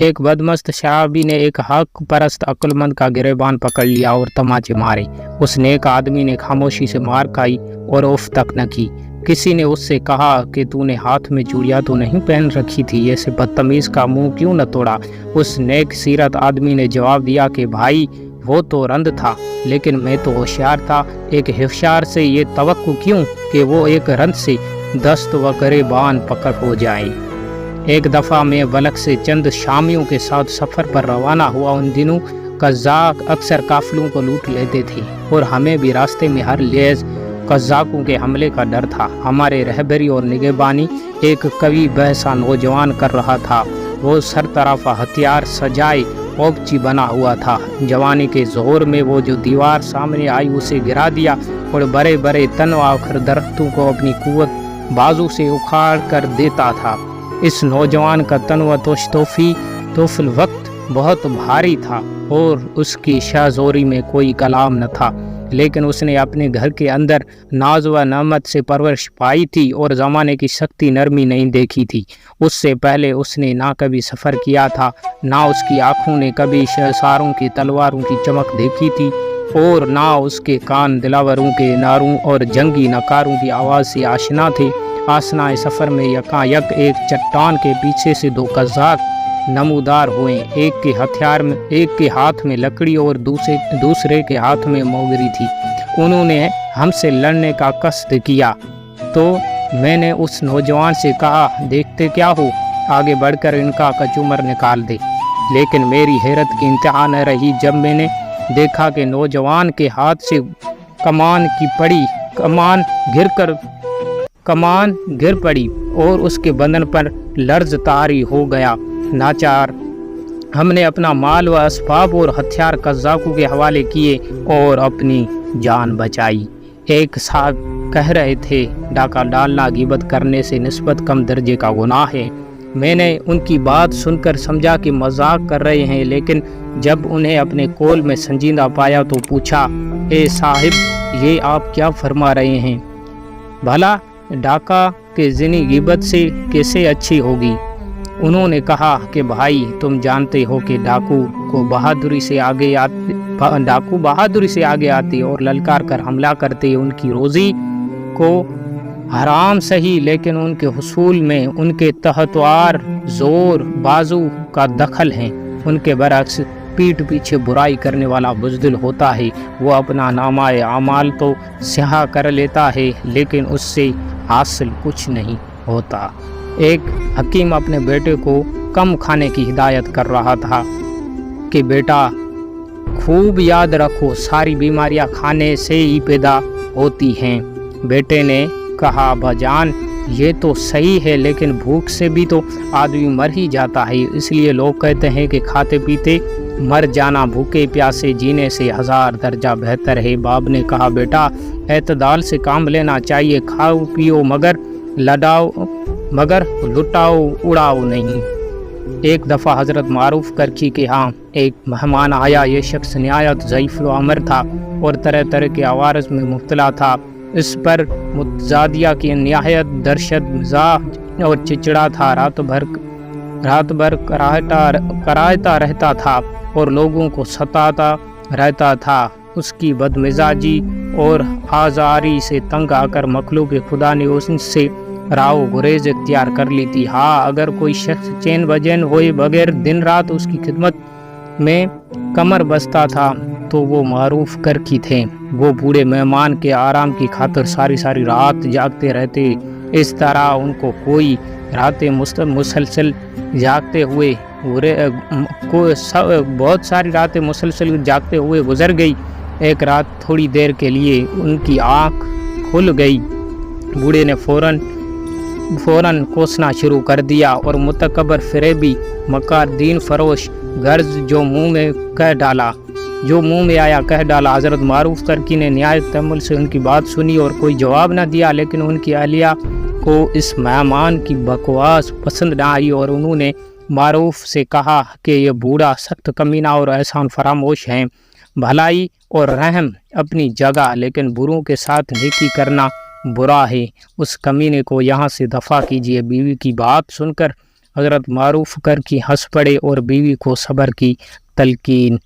ایک بدمست شرابی نے ایک حق پرست عقلمند کا گریبان پکڑ لیا اور تماچے مارے۔ اس نیک آدمی نے خاموشی سے مار کھائی اور اف تک نہ کی۔ کسی نے اس سے کہا کہ تو نے ہاتھ میں چوڑیاں تو نہیں پہن رکھی تھی، ایسے بدتمیز کا منہ کیوں نہ توڑا؟ اس نیک سیرت آدمی نے جواب دیا کہ بھائی وہ تو رند تھا، لیکن میں تو ہوشیار تھا۔ ایک ہوشیار سے یہ توقع کیوں کہ وہ ایک رند سے دست و گریبان پکڑ ہو جائے۔ ایک دفعہ میں بلخ سے چند شامیوں کے ساتھ سفر پر روانہ ہوا۔ ان دنوں قزاق اکثر قافلوں کو لوٹ لیتے تھے اور ہمیں بھی راستے میں ہر لیز قزاقوں کے حملے کا ڈر تھا۔ ہمارے رہبری اور نگہبانی ایک قوی بحثہ نوجوان کر رہا تھا۔ وہ سر طرف ہتھیار سجائے اوپچی بنا ہوا تھا۔ جوانی کے ظہور میں وہ جو دیوار سامنے آئی اسے گرا دیا اور بڑے بڑے تنوع آخر درختوں کو اپنی قوت بازو سے اکھاڑ کر دیتا تھا۔ اس نوجوان کا تنوع توفی الوقت بہت بھاری تھا اور اس کی شہزوری میں کوئی کلام نہ تھا، لیکن اس نے اپنے گھر کے اندر ناز و نعمت سے پرورش پائی تھی اور زمانے کی سختی نرمی نہیں دیکھی تھی۔ اس سے پہلے اس نے نہ کبھی سفر کیا تھا، نہ اس کی آنکھوں نے کبھی شہسواروں کی تلواروں کی چمک دیکھی تھی، اور نہ اس کے کان دلاوروں کے نعروں اور جنگی نکاروں کی آواز سے آشنا تھے۔ آسنائے سفر میں یکایک ایک چٹان کے پیچھے سے دو قزاق نمودار ہوئے۔ ایک کے ہاتھ میں لکڑی اور دوسرے کے ہاتھ میں موگری تھی۔ انہوں نے ہم سے لڑنے کا قصد کیا تو میں نے اس نوجوان سے کہا دیکھتے کیا ہو، آگے بڑھ کر ان کا کچومر نکال دے۔ لیکن میری حیرت کی انتہا نہ رہی جب میں نے دیکھا کہ نوجوان کے ہاتھ سے کمان گر پڑی اور اس کے بدن پر لرز طاری ہو گیا۔ ناچار ہم نے اپنا مال و اسباب اور ہتھیار قزاقوں کے حوالے کیے اور اپنی جان بچائی۔ ایک صاحب کہہ رہے تھے ڈاکہ ڈالنا غیبت کرنے سے نسبت کم درجے کا گناہ ہے۔ میں نے ان کی بات سن کر سمجھا کہ مذاق کر رہے ہیں، لیکن جب انہیں اپنے قول میں سنجیدہ پایا تو پوچھا اے صاحب یہ آپ کیا فرما رہے ہیں؟ بھلا ڈاکہ کے زنی غیبت سے کیسے اچھی ہوگی؟ انہوں نے کہا کہ بھائی تم جانتے ہو کہ ڈاکو بہادری سے آگے آتے اور للکار کر حملہ کرتے۔ ان کی روزی کو حرام سہی، لیکن ان کے حصول میں ان کے تحتوار زور بازو کا دخل ہے۔ ان کے برعکس پیٹھ پیچھے برائی کرنے والا بزدل ہوتا ہے۔ وہ اپنا نامہ اعمال تو سیاہ کر لیتا ہے، لیکن اس سے حاصل کچھ نہیں ہوتا۔ ایک حکیم اپنے بیٹے کو کم کھانے کی ہدایت کر رہا تھا کہ بیٹا خوب یاد رکھو ساری بیماریاں کھانے سے ہی پیدا ہوتی ہیں۔ بیٹے نے کہا بھجان یہ تو صحیح ہے، لیکن بھوک سے بھی تو آدمی مر ہی جاتا ہے، اس لیے لوگ کہتے ہیں کہ کھاتے پیتے مر جانا بھوکے پیاسے جینے سے 1000 درجہ بہتر ہے۔ باپ نے کہا بیٹا اعتدال سے کام لینا چاہیے، کھاؤ پیو مگر لٹاؤ اڑاؤ نہیں۔ ایک دفعہ حضرت معروف کرکی کے ہاں ایک مہمان آیا۔ یہ شخص نہایت ضعیف العمر تھا اور طرح طرح کے عوارض میں مبتلا تھا۔ اس پر متزادیہ کی نہایت درشت مزاج اور چچڑا تھا۔ رات بھر کراہتا رہتا تھا اور لوگوں کو ستاتا رہتا تھا۔ اس کی بدمزاجی اور آزاری سے تنگ آ کر مخلوق خدا نے اس سے راو گریز اختیار کر لی تھی۔ ہاں اگر کوئی شخص چین بجین ہوئے بغیر دن رات اس کی خدمت میں کمر بستہ تھا تو وہ معروف کرکی تھے۔ وہ بوڑھے مہمان کے آرام کی خاطر ساری رات جاگتے رہتے۔ اس طرح ان کو کوئی راتیں مسلسل جاگتے ہوئے گزر گئی۔ ایک رات تھوڑی دیر کے لیے ان کی آنکھ کھل گئی۔ بوڑھے نے فوراً کوسنا شروع کر دیا اور متکبر فریبی مکار دین فروش غرض جو منہ میں آیا کہہ ڈالا۔ حضرت معروف کرکی نے نہایت تأمل سے ان کی بات سنی اور کوئی جواب نہ دیا، لیکن ان کی اہلیہ کو اس مہمان کی بکواس پسند نہ آئی اور انہوں نے معروف سے کہا کہ یہ بوڑھا سخت کمینہ اور احسان فراموش ہیں۔ بھلائی اور رحم اپنی جگہ، لیکن بروں کے ساتھ نیکی کرنا برا ہے۔ اس کمینے کو یہاں سے دفع کیجیے۔ بیوی کی بات سن کر حضرت معروف کر کی ہنس پڑے اور بیوی کو صبر کی تلقین